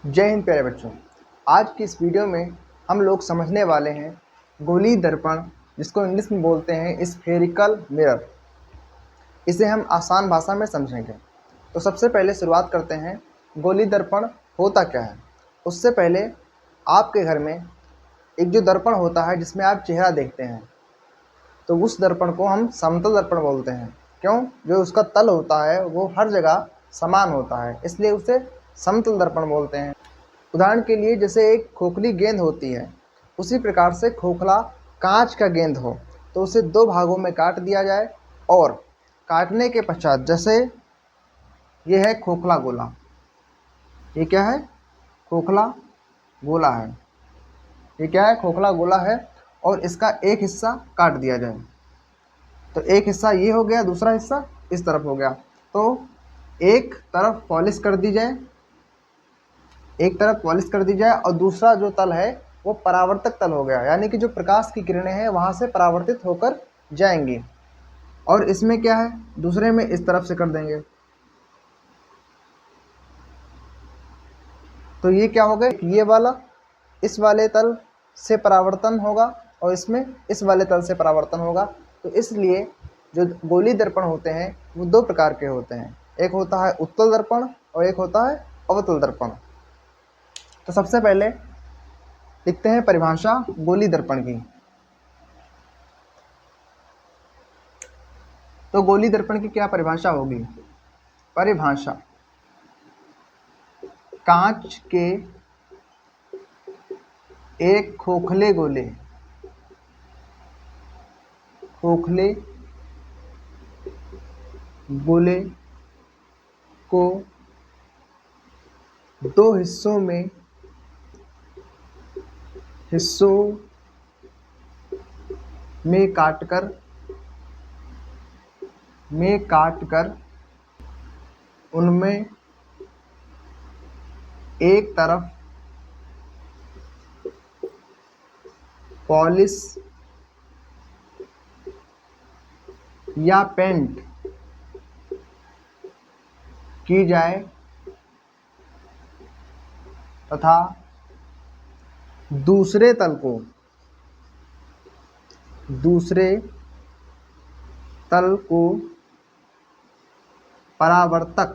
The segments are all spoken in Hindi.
जय हिंद प्यारे बच्चों। आज की इस वीडियो में हम लोग समझने वाले हैं गोली दर्पण, जिसको इंग्लिश में बोलते हैं स्फेरिकल मिरर। इसे हम आसान भाषा में समझेंगे। तो सबसे पहले शुरुआत करते हैं, गोली दर्पण होता क्या है। उससे पहले आपके घर में एक जो दर्पण होता है जिसमें आप चेहरा देखते हैं, तो उस दर्पण को हम समतल दर्पण बोलते हैं। क्यों? जो उसका तल होता है वो हर जगह समान होता है, इसलिए उसे समतल दर्पण बोलते हैं। उदाहरण के लिए जैसे एक खोखली गेंद होती है, उसी प्रकार से खोखला कांच का गेंद हो तो उसे दो भागों में काट दिया जाए, और काटने के पश्चात जैसे ये है खोखला गोला, ये क्या है? खोखला गोला है। ये क्या है? खोखला गोला है। और इसका एक हिस्सा काट दिया जाए तो एक हिस्सा ये हो गया, दूसरा हिस्सा इस तरफ हो गया। तो एक तरफ पॉलिश कर दी जाए, और दूसरा जो तल है वो परावर्तक तल हो गया, यानी कि जो प्रकाश की किरणें हैं वहां से परावर्तित होकर जाएंगी। और इसमें क्या है, दूसरे में इस तरफ से कर देंगे तो ये क्या होगा, ये वाला इस वाले तल से परावर्तन होगा और इसमें इस वाले तल से परावर्तन होगा। तो इसलिए जो गोली दर्पण होते हैं वो दो प्रकार के होते हैं, एक होता है उत्तल दर्पण और एक होता है अवतल दर्पण। तो सबसे पहले लिखते हैं परिभाषा गोली दर्पण की। तो गोली दर्पण की क्या परिभाषा होगी? परिभाषा: कांच के एक खोखले गोले को दो हिस्सों में काटकर उनमें एक तरफ पॉलिश या पेंट की जाए तथा दूसरे तल को परावर्तक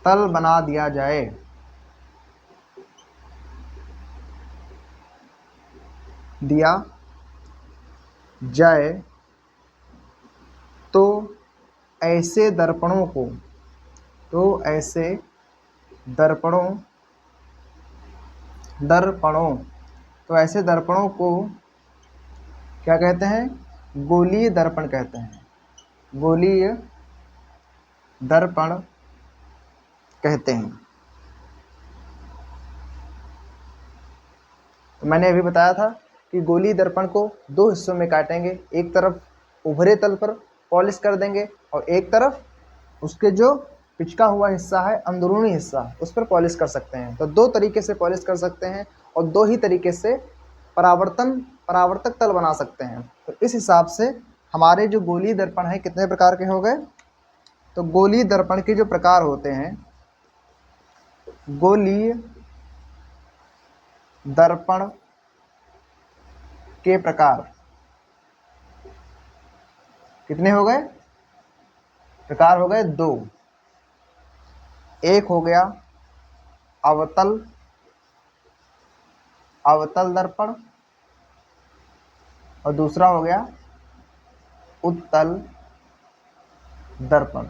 तल बना दिया जाए तो ऐसे दर्पणों को क्या कहते हैं? गोलीय दर्पण कहते हैं। गोलीय दर्पण कहते हैं। तो मैंने अभी बताया था कि गोलीय दर्पण को दो हिस्सों में काटेंगे, एक तरफ उभरे तल पर पॉलिश कर देंगे और एक तरफ उसके जो पिचका हुआ हिस्सा है, अंदरूनी हिस्सा, उस पर पॉलिश कर सकते हैं। तो दो तरीके से पॉलिश कर सकते हैं और दो ही तरीके से परावर्तक तल बना सकते हैं। तो इस हिसाब से हमारे जो गोलीय दर्पण है कितने प्रकार के हो गए? तो गोलीय दर्पण के जो प्रकार होते हैं, गोलीय दर्पण के प्रकार कितने हो गए? प्रकार हो गए दो। एक हो गया अवतल दर्पण और दूसरा हो गया उत्तल दर्पण।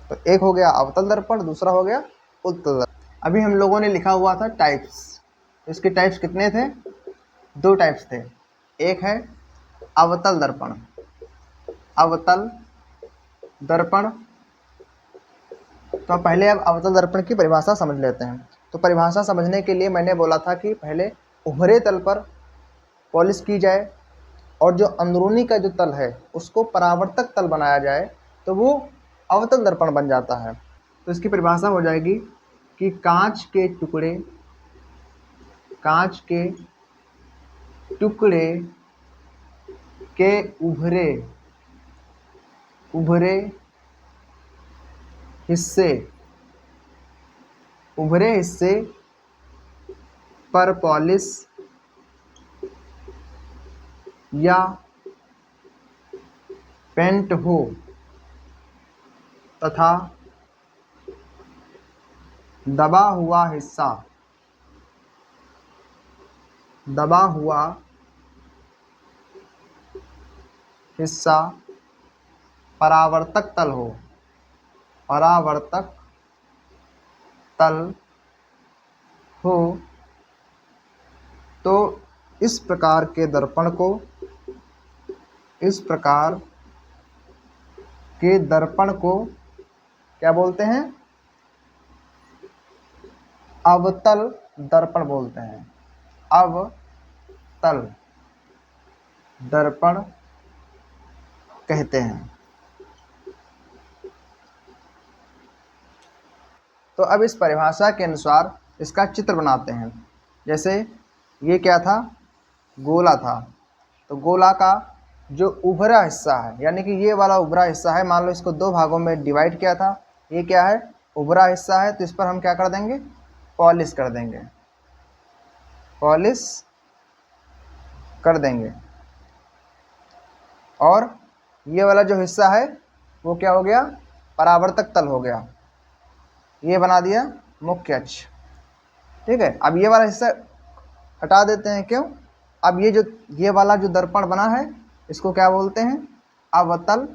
तो एक हो गया अवतल दर्पण, दूसरा हो गया उत्तल दर्पण। अभी हम लोगों ने लिखा हुआ था टाइप्स। इसके टाइप्स कितने थे? दो टाइप्स थे। एक है अवतल दर्पण। तो पहले अब अवतल दर्पण की परिभाषा समझ लेते हैं। तो परिभाषा समझने के लिए मैंने बोला था कि पहले उभरे तल पर पॉलिश की जाए और जो अंदरूनी का जो तल है उसको परावर्तक तल बनाया जाए तो वो अवतल दर्पण बन जाता है। तो इसकी परिभाषा हो जाएगी कि कांच के टुकड़े के उभरे हिस्से, उभरे हिस्से पर पॉलिश या पेंट हो तथा दबा हुआ हिस्सा परावर्तक तल हो तो इस प्रकार के दर्पण को क्या बोलते हैं? अवतल दर्पण बोलते हैं। अवतल दर्पण कहते हैं। तो अब इस परिभाषा के अनुसार इसका चित्र बनाते हैं। जैसे ये क्या था? गोला था। तो गोला का जो उभरा हिस्सा है, यानी कि ये वाला उभरा हिस्सा है, मान लो इसको दो भागों में डिवाइड किया था। ये क्या है? उभरा हिस्सा है। तो इस पर हम क्या कर देंगे? पॉलिश कर देंगे। और ये वाला जो हिस्सा है वो क्या हो गया? परावर्तक तल हो गया। ये बना दिया मुख्य अक्ष। ठीक है। अब ये वाला हिस्सा हटा देते हैं। क्यों? अब ये वाला जो दर्पण बना है इसको क्या बोलते हैं? अवतल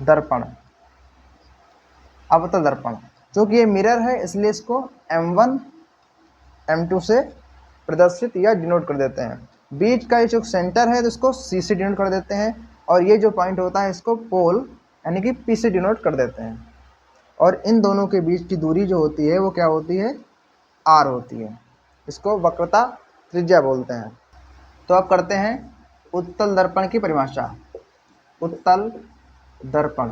दर्पण। क्योंकि ये मिरर है इसलिए इसको M1 M2 से प्रदर्शित या डिनोट कर देते हैं। बीच का ये जो सेंटर है तो इसको C से डिनोट कर देते हैं, और ये जो पॉइंट होता है इसको पोल यानी कि P से डिनोट कर देते हैं। और इन दोनों के बीच की दूरी जो होती है वो क्या होती है? R होती है। इसको वक्रता त्रिज्या बोलते हैं। तो अब करते हैं उत्तल दर्पण की परिभाषा। उत्तल दर्पण,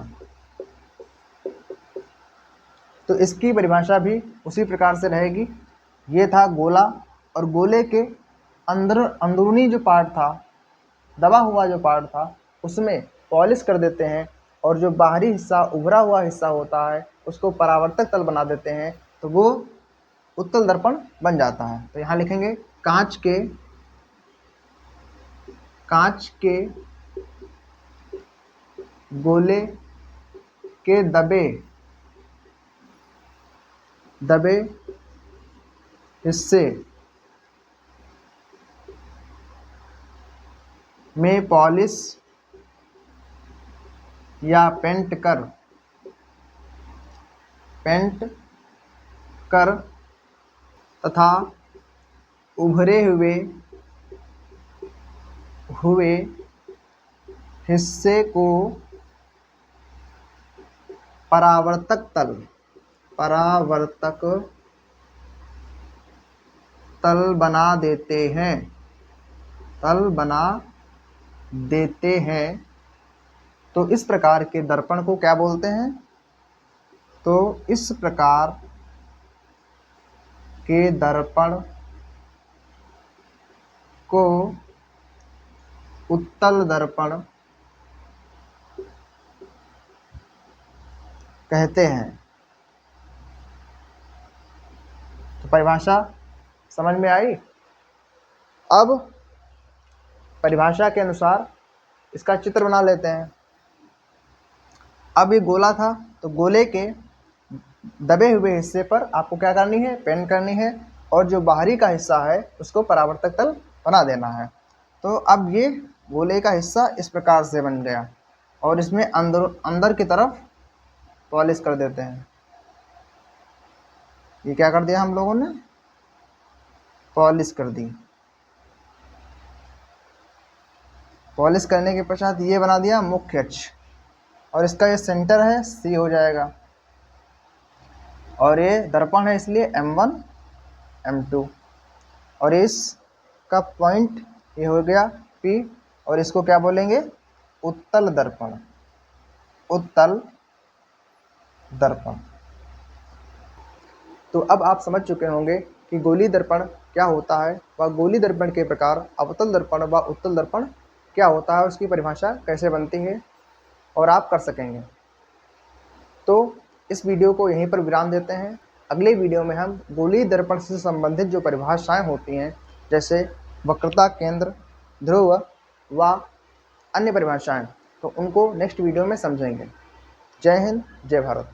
तो इसकी परिभाषा भी उसी प्रकार से रहेगी। ये था गोला, और गोले के अंदरूनी जो पार्ट था, दबा हुआ जो पार्ट था, उसमें पॉलिश कर देते हैं, और जो बाहरी हिस्सा, उभरा हुआ हिस्सा होता है, उसको परावर्तक तल बना देते हैं, तो वो उत्तल दर्पण बन जाता है। तो यहाँ लिखेंगे कांच के गोले के दबे हिस्से में पॉलिश या पेंट कर तथा उभरे हुए हिस्से को परावर्तक तल बना देते हैं। तो इस प्रकार के दर्पण को क्या बोलते हैं? तो इस प्रकार के दर्पण को उत्तल दर्पण कहते हैं। तो परिभाषा समझ में आई? अब परिभाषा के अनुसार इसका चित्र बना लेते हैं। अब ये गोला था, तो गोले के दबे हुए हिस्से पर आपको क्या करनी है? पेंट करनी है, और जो बाहरी का हिस्सा है उसको परावर्तक तल बना देना है। तो अब ये गोले का हिस्सा इस प्रकार से बन गया, और इसमें अंदर की तरफ पॉलिश कर देते हैं। ये क्या कर दिया हम लोगों ने? पॉलिश कर दी। पॉलिश करने के पश्चात ये बना दिया मुख्य अक्ष, और इसका ये सेंटर है C हो जाएगा, और ये दर्पण है इसलिए M1 M2, और इसका पॉइंट ये हो गया P, और इसको क्या बोलेंगे? उत्तल दर्पण। तो अब आप समझ चुके होंगे कि गोली दर्पण क्या होता है, व गोली दर्पण के प्रकार, अवतल दर्पण व उत्तल दर्पण क्या होता है, उसकी परिभाषा कैसे बनती है, और आप कर सकेंगे। तो इस वीडियो को यहीं पर विराम देते हैं। अगले वीडियो में हम गोलीय दर्पण से संबंधित जो परिभाषाएं होती हैं, जैसे वक्रता केंद्र, ध्रुव व अन्य परिभाषाएं, तो उनको नेक्स्ट वीडियो में समझेंगे। जय हिंद, जय भारत।